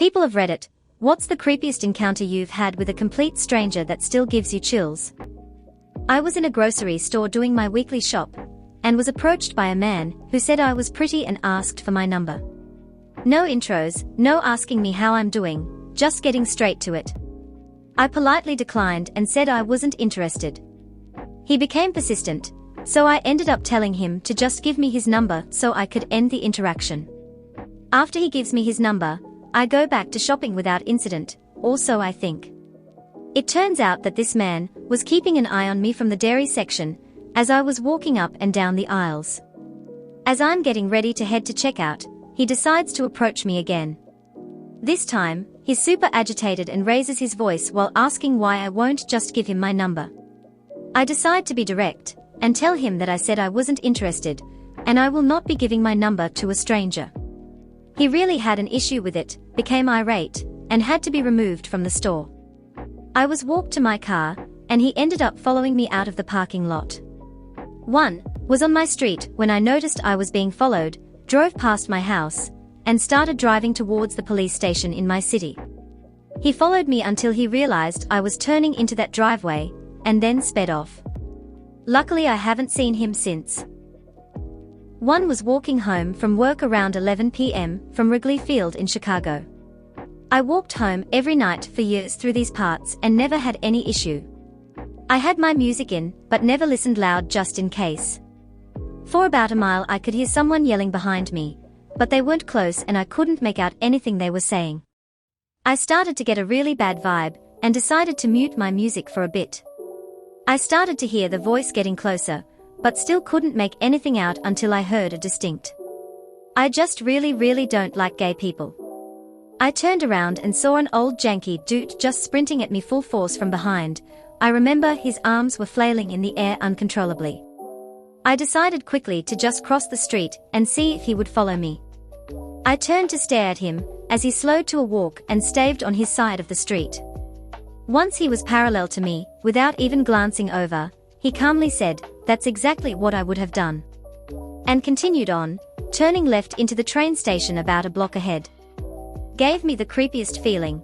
People of Reddit, what's the creepiest encounter you've had with a complete stranger that still gives you chills? I was in a grocery store doing my weekly shop, and was approached by a man who said I was pretty and asked for my number. No intros, no asking me how I'm doing, just getting straight to it. I politely declined and said I wasn't interested. He became persistent, so I ended up telling him to just give me his number so I could end the interaction. After he gives me his number, I go back to shopping without incident, or so I think. It turns out that this man was keeping an eye on me from the dairy section as I was walking up and down the aisles. As I'm getting ready to head to checkout, he decides to approach me again. This time, he's super agitated and raises his voice while asking why I won't just give him my number. I decide to be direct and tell him that I said I wasn't interested, and I will not be giving my number to a stranger. He really had an issue with it, became irate, and had to be removed from the store. I was walked to my car, and he ended up following me out of the parking lot. One was on my street when I noticed I was being followed, drove past my house, and started driving towards the police station in my city. He followed me until he realized I was turning into that driveway, and then sped off. Luckily I haven't seen him since. One was walking home from work around 11 p.m. from Wrigley Field in Chicago. I walked home every night for years through these parts and never had any issue. I had my music in, but never listened loud just in case. For about a mile I could hear someone yelling behind me, but they weren't close and I couldn't make out anything they were saying. I started to get a really bad vibe and decided to mute my music for a bit. I started to hear the voice getting closer, but still couldn't make anything out until I heard a distinct, "I just really don't like gay people." I turned around and saw an old janky dude just sprinting at me full force from behind. I remember his arms were flailing in the air uncontrollably. I decided quickly to just cross the street and see if he would follow me. I turned to stare at him as he slowed to a walk and staved on his side of the street. Once he was parallel to me, without even glancing over, he calmly said, "That's exactly what I would have done," and continued on, turning left into the train station about a block ahead. Gave me the creepiest feeling.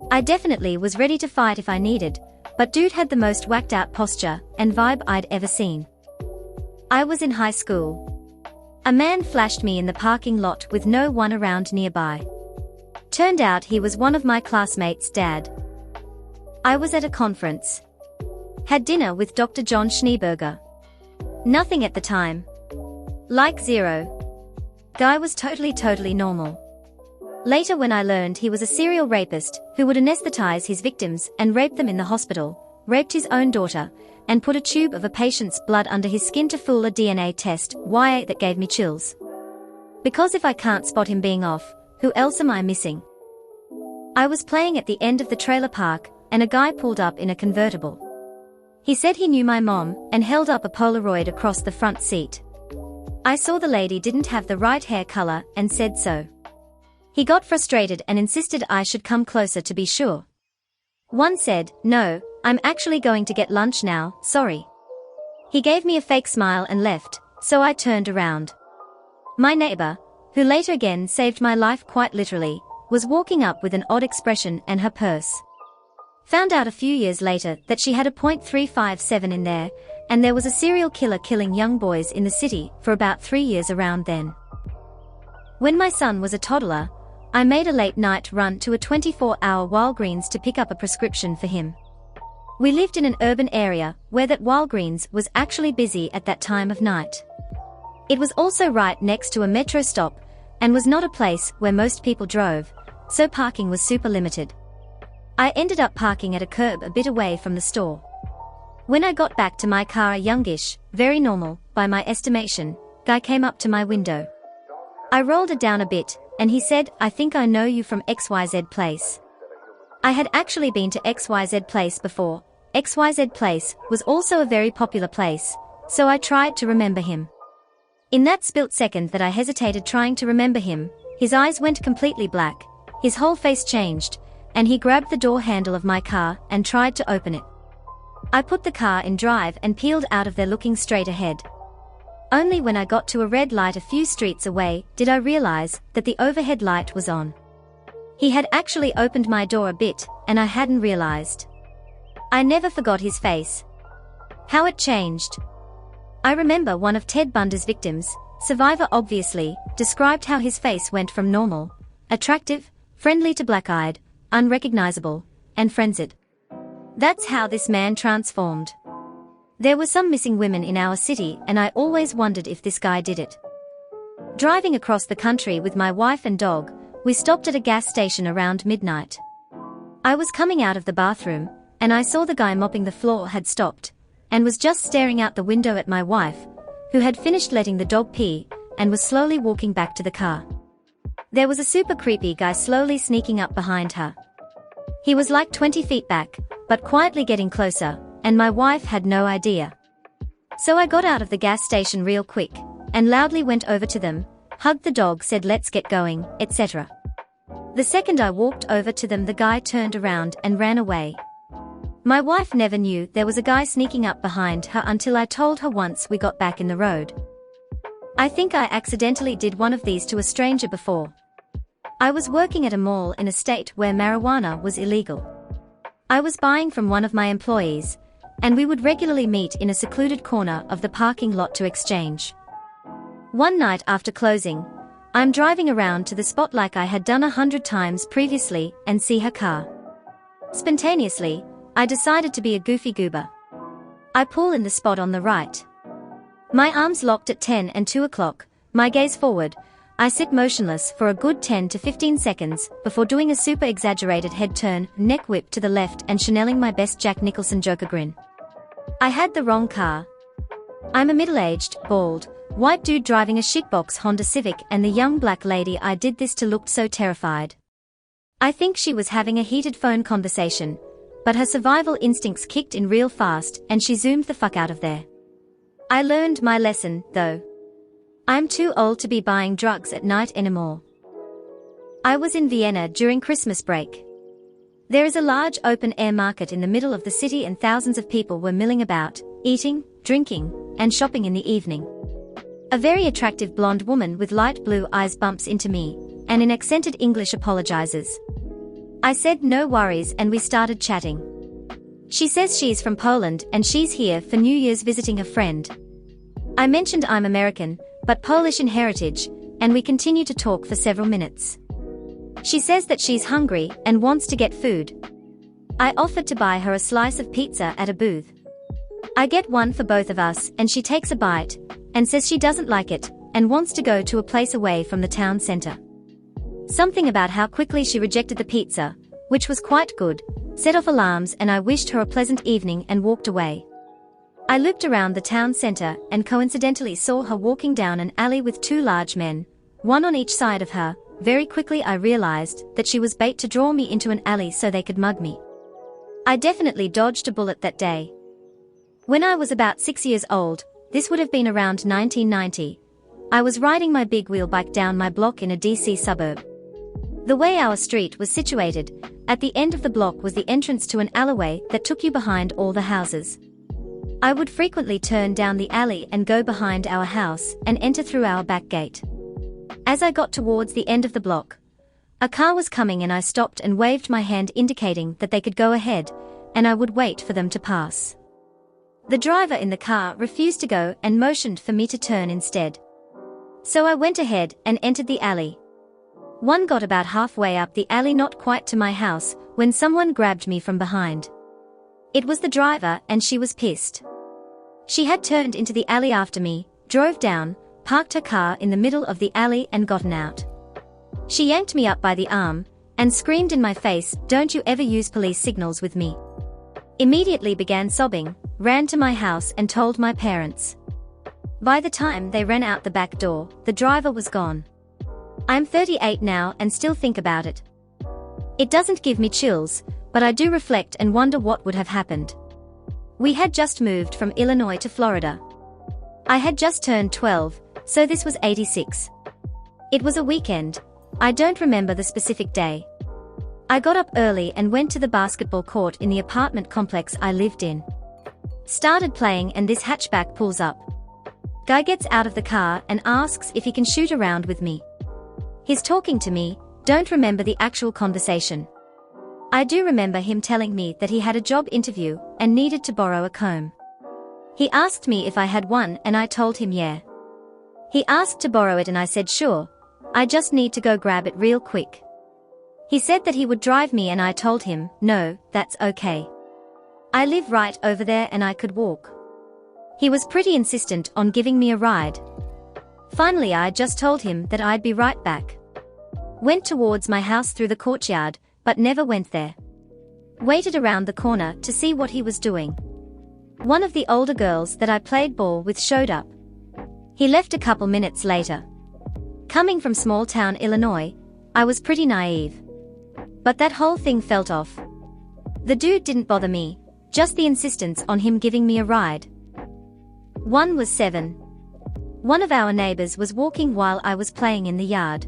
I definitely was ready to fight if I needed, but dude had the most whacked out posture and vibe I'd ever seen. I was in high school. A man flashed me in the parking lot with no one around nearby. Turned out he was one of my classmates' dad. I was at a conference. Had dinner with Dr. John Schneeberger. Nothing at the time. Like zero. Guy was totally normal. Later when I learned he was a serial rapist who would anesthetize his victims and rape them in the hospital, raped his own daughter, and put a tube of a patient's blood under his skin to fool a DNA test. Why that gave me chills. Because if I can't spot him being off, who else am I missing? I was playing at the end of the trailer park, and a guy pulled up in a convertible. He said he knew my mom and held up a Polaroid across the front seat. I saw the lady didn't have the right hair color and said so. He got frustrated and insisted I should come closer to be sure. One said, "No, I'm actually going to get lunch now, sorry." He gave me a fake smile and left, so I turned around. My neighbor, who later again saved my life quite literally, was walking up with an odd expression and her purse. Found out a few years later that she had a .357 in there, and there was a serial killer killing young boys in the city for about 3 years around then. When my son was a toddler, I made a late-night run to a 24-hour Walgreens to pick up a prescription for him. We lived in an urban area where that Walgreens was actually busy at that time of night. It was also right next to a metro stop, and was not a place where most people drove, so parking was super limited. I ended up parking at a curb a bit away from the store. When I got back to my car, a youngish, very normal, by my estimation, guy came up to my window. I rolled it down a bit, and he said, "I think I know you from XYZ place." I had actually been to XYZ place before. XYZ place was also a very popular place, so I tried to remember him. In that split second that I hesitated trying to remember him, his eyes went completely black, his whole face changed, and he grabbed the door handle of my car and tried to open it. I put the car in drive and peeled out of there looking straight ahead. Only when I got to a red light a few streets away did I realize that the overhead light was on. He had actually opened my door a bit, and I hadn't realized. I never forgot his face. How it changed. I remember one of Ted Bundy's victims, survivor obviously, described how his face went from normal, attractive, friendly to black-eyed, unrecognizable, and frenzied. That's how this man transformed. There were some missing women in our city, and I always wondered if this guy did it. Driving across the country with my wife and dog, we stopped at a gas station around midnight. I was coming out of the bathroom, and I saw the guy mopping the floor had stopped, and was just staring out the window at my wife, who had finished letting the dog pee, and was slowly walking back to the car. There was a super creepy guy slowly sneaking up behind her. He was like 20 feet back, but quietly getting closer, and my wife had no idea. So I got out of the gas station real quick, and loudly went over to them, hugged the dog, said let's get going, etc. The second I walked over to them, the guy turned around and ran away. My wife never knew there was a guy sneaking up behind her until I told her once we got back in the road. I think I accidentally did one of these to a stranger before. I was working at a mall in a state where marijuana was illegal. I was buying from one of my employees, and we would regularly meet in a secluded corner of the parking lot to exchange. One night after closing, I'm driving around to the spot like I had done 100 times previously and see her car. Spontaneously, I decided to be a goofy goober. I pull in the spot on the right. My arms locked at 10 and 2 o'clock, my gaze forward. I sit motionless for a good 10 to 15 seconds before doing a super exaggerated head turn, neck whip to the left and channeling my best Jack Nicholson Joker grin. I had the wrong car. I'm a middle-aged, bald, white dude driving a shitbox Honda Civic, and the young black lady I did this to looked so terrified. I think she was having a heated phone conversation, but her survival instincts kicked in real fast and she zoomed the fuck out of there. I learned my lesson, though. I'm too old to be buying drugs at night anymore. I was in Vienna during Christmas break. There is a large open-air market in the middle of the city and thousands of people were milling about, eating, drinking, and shopping in the evening. A very attractive blonde woman with light blue eyes bumps into me, and in accented English apologizes. I said no worries and we started chatting. She says she's from Poland and she's here for New Year's visiting a friend. I mentioned I'm American, but Polish in heritage, and we continue to talk for several minutes. She says that she's hungry and wants to get food. I offered to buy her a slice of pizza at a booth. I get one for both of us and she takes a bite, and says she doesn't like it, and wants to go to a place away from the town center. Something about how quickly she rejected the pizza, which was quite good, set off alarms, and I wished her a pleasant evening and walked away. I looped around the town center and coincidentally saw her walking down an alley with two large men, one on each side of her. Very quickly I realized that she was bait to draw me into an alley so they could mug me. I definitely dodged a bullet that day. When I was about 6 years old, this would have been around 1990, I was riding my big wheel bike down my block in a DC suburb. The way our street was situated, at the end of the block was the entrance to an alleyway that took you behind all the houses. I would frequently turn down the alley and go behind our house and enter through our back gate. As I got towards the end of the block, a car was coming and I stopped and waved my hand indicating that they could go ahead, and I would wait for them to pass. The driver in the car refused to go and motioned for me to turn instead. So I went ahead and entered the alley. One got about halfway up the alley, not quite to my house, when someone grabbed me from behind. It was the driver and she was pissed. She had turned into the alley after me, drove down, parked her car in the middle of the alley and gotten out. She yanked me up by the arm and screamed in my face, "Don't you ever use police signals with me." Immediately began sobbing, ran to my house and told my parents. By the time they ran out the back door, the driver was gone. I'm 38 now and still think about it. It doesn't give me chills, but I do reflect and wonder what would have happened. We had just moved from Illinois to Florida. I had just turned 12, so this was 86. It was a weekend. I don't remember the specific day. I got up early and went to the basketball court in the apartment complex I lived in. Started playing and this hatchback pulls up. Guy gets out of the car and asks if he can shoot around with me. He's talking to me, Don't remember the actual conversation. I do remember him telling me that he had a job interview and needed to borrow a comb. He asked me if I had one and I told him yeah. He asked to borrow it and I said sure, I just need to go grab it real quick. He said that he would drive me and I told him, no, that's okay. I live right over there and I could walk. He was pretty insistent on giving me a ride. Finally I just told him that I'd be right back. Went towards my house through the courtyard, but never went there. Waited around the corner to see what he was doing. One of the older girls that I played ball with showed up. He left a couple minutes later. Coming from small town Illinois, I was pretty naive. But that whole thing felt off. The dude didn't bother me, just the insistence on him giving me a ride. One was 7. One of our neighbors was walking while I was playing in the yard.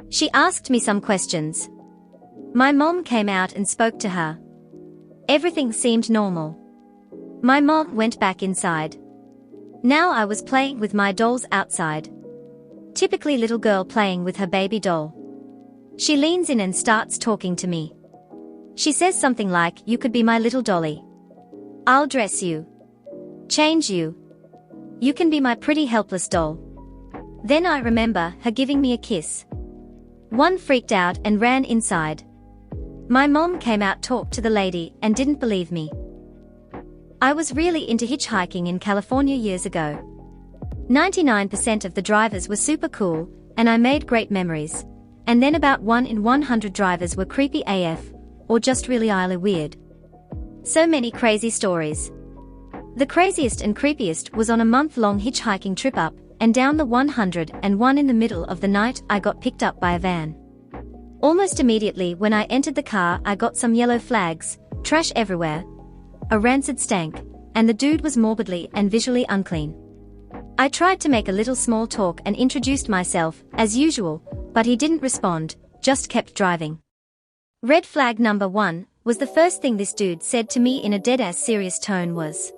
She asked me some questions. My mom came out and spoke to her. Everything seemed normal. My mom went back inside. Now I was playing with my dolls outside. Typically little girl playing with her baby doll. She leans in and starts talking to me. She says something like, you could be my little dolly. I'll dress you. Change you. You can be my pretty helpless doll. Then I remember her giving me a kiss. One freaked out and ran inside. My mom came out, talked to the lady and didn't believe me. I was really into hitchhiking in California years ago. 99% of the drivers were super cool, and I made great memories. And then about 1 in 100 drivers were creepy AF, or just really weird. So many crazy stories. The craziest and creepiest was on a month-long hitchhiking trip up and down the 101. In the middle of the night I got picked up by a van. Almost immediately when I entered the car I got some yellow flags, trash everywhere, a rancid stank, and the dude was morbidly and visually unclean. I tried to make a little small talk and introduced myself, as usual, but he didn't respond, just kept driving. Red flag number 1 was the first thing this dude said to me in a dead-ass serious tone was,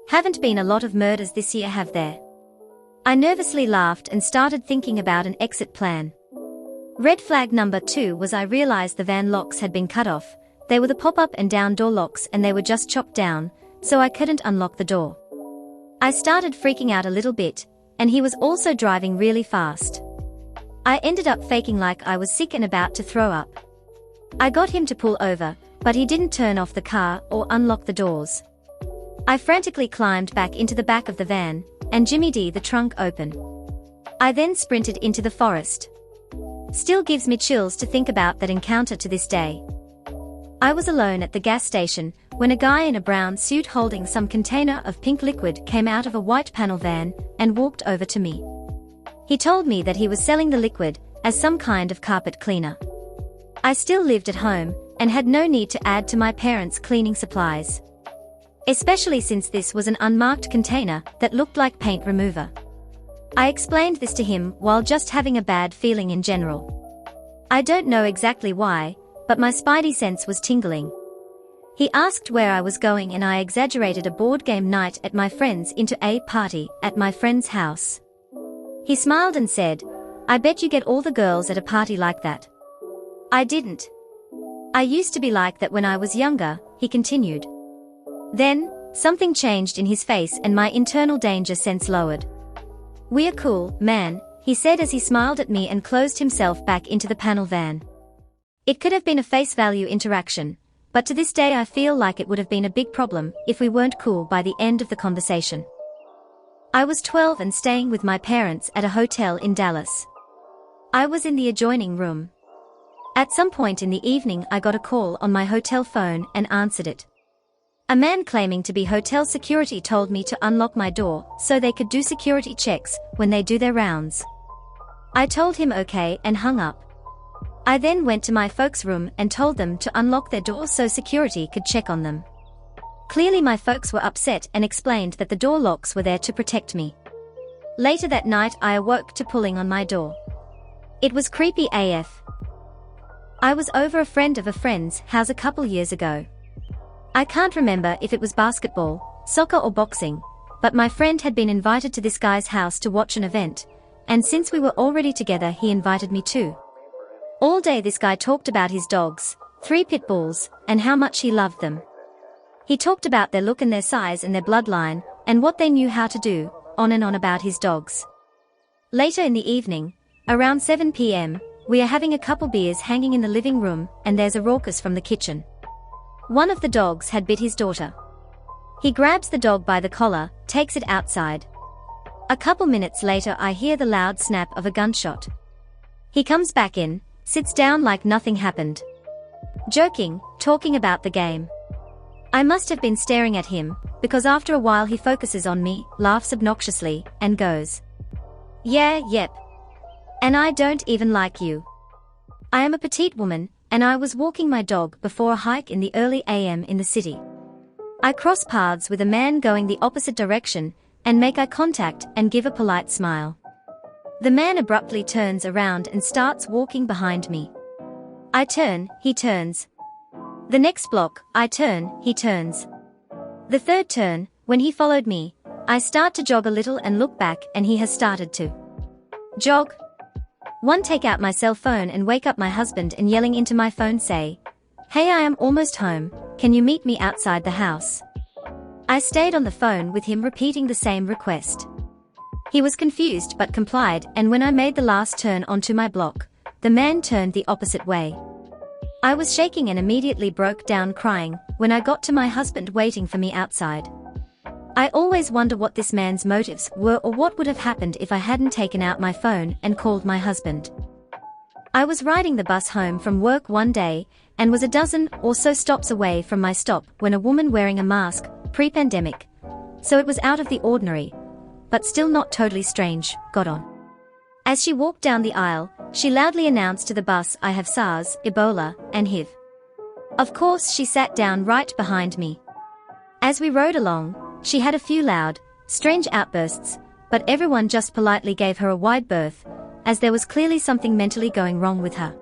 "Haven't been a lot of murders this year, have there?" I nervously laughed and started thinking about an exit plan. Red flag number 2 was I realized the van locks had been cut off. They were the pop-up and down door locks and they were just chopped down, so I couldn't unlock the door. I started freaking out a little bit, and he was also driving really fast. I ended up faking like I was sick and about to throw up. I got him to pull over, but he didn't turn off the car or unlock the doors. I frantically climbed back into the back of the van, and Jimmy D the trunk open. I then sprinted into the forest. Still gives me chills to think about that encounter to this day. I was alone at the gas station when a guy in a brown suit holding some container of pink liquid came out of a white panel van and walked over to me. He told me that he was selling the liquid as some kind of carpet cleaner. I still lived at home and had no need to add to my parents' cleaning supplies. Especially since this was an unmarked container that looked like paint remover. I explained this to him while just having a bad feeling in general. I don't know exactly why, but my spidey sense was tingling. He asked where I was going and I exaggerated a board game night at my friend's into a party at my friend's house. He smiled and said, "I bet you get all the girls at a party like that." I didn't. "I used to be like that when I was younger," he continued. Then, something changed in his face and my internal danger sense lowered. "We're cool, man," he said as he smiled at me and closed himself back into the panel van. It could have been a face value interaction, but to this day I feel like it would have been a big problem if we weren't cool by the end of the conversation. I was 12 and staying with my parents at a hotel in Dallas. I was in the adjoining room. At some point in the evening I got a call on my hotel phone and answered it. A man claiming to be hotel security told me to unlock my door so they could do security checks when they do their rounds. I told him okay and hung up. I then went to my folks' room and told them to unlock their door so security could check on them. Clearly my folks were upset and explained that the door locks were there to protect me. Later that night I awoke to pulling on my door. It was creepy AF. I was over a friend of a friend's house a couple years ago. I can't remember if it was basketball, soccer or boxing, but my friend had been invited to this guy's house to watch an event, and since we were already together he invited me too. All day this guy talked about his dogs, 3 pit bulls, and how much he loved them. He talked about their look and their size and their bloodline, and what they knew how to do, on and on about his dogs. Later in the evening, around 7 p.m, we are having a couple beers hanging in the living room, and there's a raucous from the kitchen. One of the dogs had bit his daughter. He grabs the dog by the collar, takes it outside. A couple minutes later I hear the loud snap of a gunshot. He comes back in, sits down like nothing happened. Joking, talking about the game. I must have been staring at him, because after a while he focuses on me, laughs obnoxiously, and goes, "Yeah, yep. And I don't even like you." I am a petite woman, and I was walking my dog before a hike in the early AM in the city. I cross paths with a man going the opposite direction, and make eye contact and give a polite smile. The man abruptly turns around and starts walking behind me. I turn, he turns. The next block, I turn, he turns. The third turn, when he followed me, I start to jog a little and look back, and he has started to jog. Take out my cell phone and wake up my husband and yelling into my phone say, "Hey, I am almost home, can you meet me outside the house?" I stayed on the phone with him repeating the same request. He was confused but complied, and when I made the last turn onto my block, the man turned the opposite way. I was shaking and immediately broke down crying when I got to my husband waiting for me outside. I always wonder what this man's motives were or what would have happened if I hadn't taken out my phone and called my husband. I was riding the bus home from work one day and was a dozen or so stops away from my stop when a woman wearing a mask, pre-pandemic, so it was out of the ordinary, but still not totally strange, got on. As she walked down the aisle, she loudly announced to the bus, "I have SARS, Ebola, and HIV." Of course she sat down right behind me. As we rode along, she had a few loud, strange outbursts, but everyone just politely gave her a wide berth, as there was clearly something mentally going wrong with her.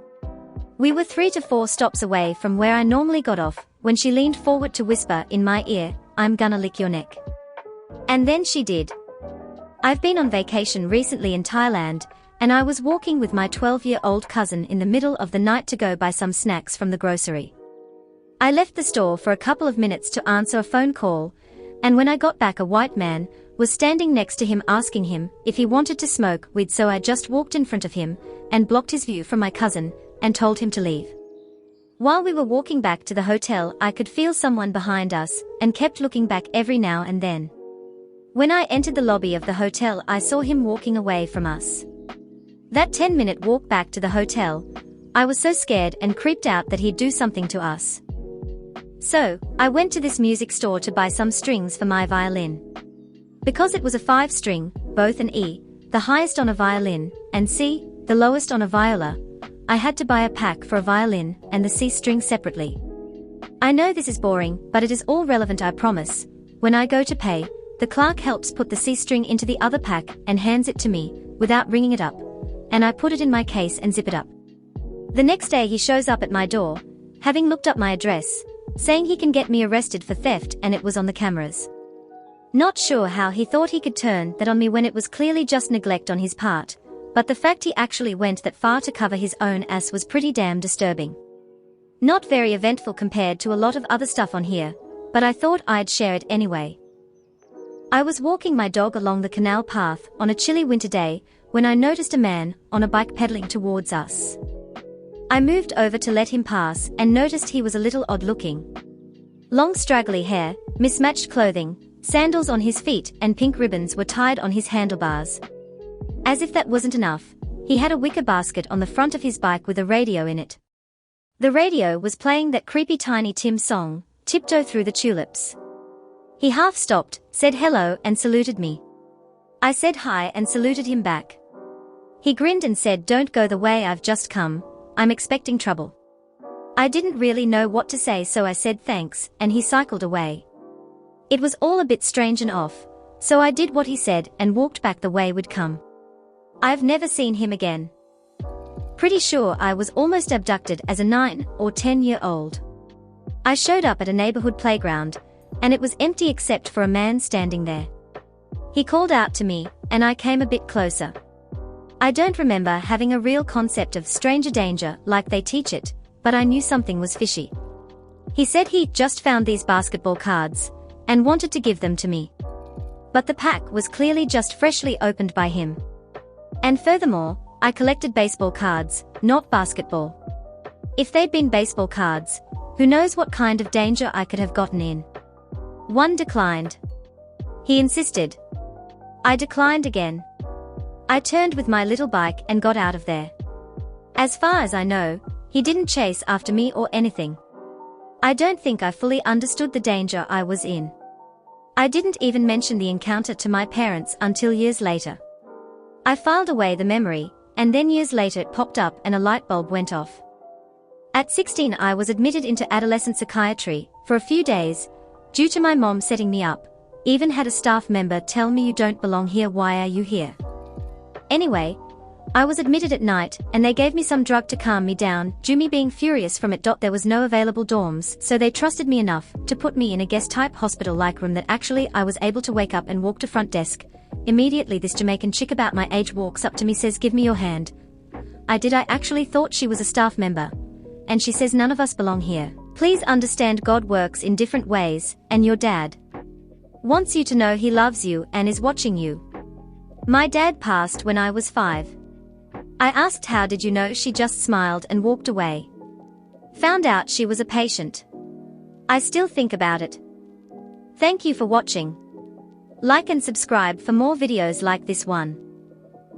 We were 3 to 4 stops away from where I normally got off, when she leaned forward to whisper in my ear, "I'm gonna lick your neck." And then she did. I've been on vacation recently in Thailand, and I was walking with my 12-year-old cousin in the middle of the night to go buy some snacks from the grocery. I left the store for a couple of minutes to answer a phone call, and when I got back a white man was standing next to him asking him if he wanted to smoke weed, so I just walked in front of him and blocked his view from my cousin and told him to leave. While we were walking back to the hotel I could feel someone behind us and kept looking back every now and then. When I entered the lobby of the hotel I saw him walking away from us. That 10-minute walk back to the hotel, I was so scared and creeped out that he'd do something to us. So, I went to this music store to buy some strings for my violin. Because it was a 5-string, both an E, the highest on a violin, and C, the lowest on a viola, I had to buy a pack for a violin and the C string separately. I know this is boring, but it is all relevant, I promise. When I go to pay, the clerk helps put the C string into the other pack and hands it to me, without ringing it up, and I put it in my case and zip it up. The next day he shows up at my door, having looked up my address, saying he can get me arrested for theft, and it was on the cameras. Not sure how he thought he could turn that on me when it was clearly just neglect on his part, but the fact he actually went that far to cover his own ass was pretty damn disturbing. Not very eventful compared to a lot of other stuff on here, but I thought I'd share it anyway. I was walking my dog along the canal path on a chilly winter day when I noticed a man on a bike pedaling towards us. I moved over to let him pass and noticed he was a little odd looking. Long straggly hair, mismatched clothing, sandals on his feet, and pink ribbons were tied on his handlebars. As if that wasn't enough, he had a wicker basket on the front of his bike with a radio in it. The radio was playing that creepy Tiny Tim song, "Tiptoe Through the Tulips." He half stopped, said hello and saluted me. I said hi and saluted him back. He grinned and said, "Don't go the way I've just come, I'm expecting trouble." I didn't really know what to say, so I said thanks, and he cycled away. It was all a bit strange and off, so I did what he said and walked back the way we'd come. I've never seen him again. Pretty sure I was almost abducted as a 9 or 10-year-old. I showed up at a neighborhood playground, and it was empty except for a man standing there. He called out to me, and I came a bit closer. I don't remember having a real concept of stranger danger like they teach it, but I knew something was fishy. He said he just found these basketball cards and wanted to give them to me. But the pack was clearly just freshly opened by him. And furthermore, I collected baseball cards, not basketball. If they'd been baseball cards, who knows what kind of danger I could have gotten in. One declined. He insisted. I declined again. I turned with my little bike and got out of there. As far as I know, he didn't chase after me or anything. I don't think I fully understood the danger I was in. I didn't even mention the encounter to my parents until years later. I filed away the memory, and then years later it popped up and a light bulb went off. At 16 I was admitted into adolescent psychiatry for a few days, due to my mom setting me up, even had a staff member tell me you don't belong here, why are you here? Anyway, I was admitted at night and they gave me some drug to calm me down, due me being furious from it. There was no available dorms, so they trusted me enough to put me in a guest-type hospital-like room that actually I was able to wake up and walk to front desk. Immediately this Jamaican chick about my age walks up to me, says, "Give me your hand." I did. I actually thought she was a staff member. And she says, "None of us belong here. Please understand God works in different ways, and your dad wants you to know he loves you and is watching you." My dad passed when I was 5. I asked, "How did you know?" She just smiled and walked away. Found out she was a patient. I still think about it. Thank you for watching. Like and subscribe for more videos like this one.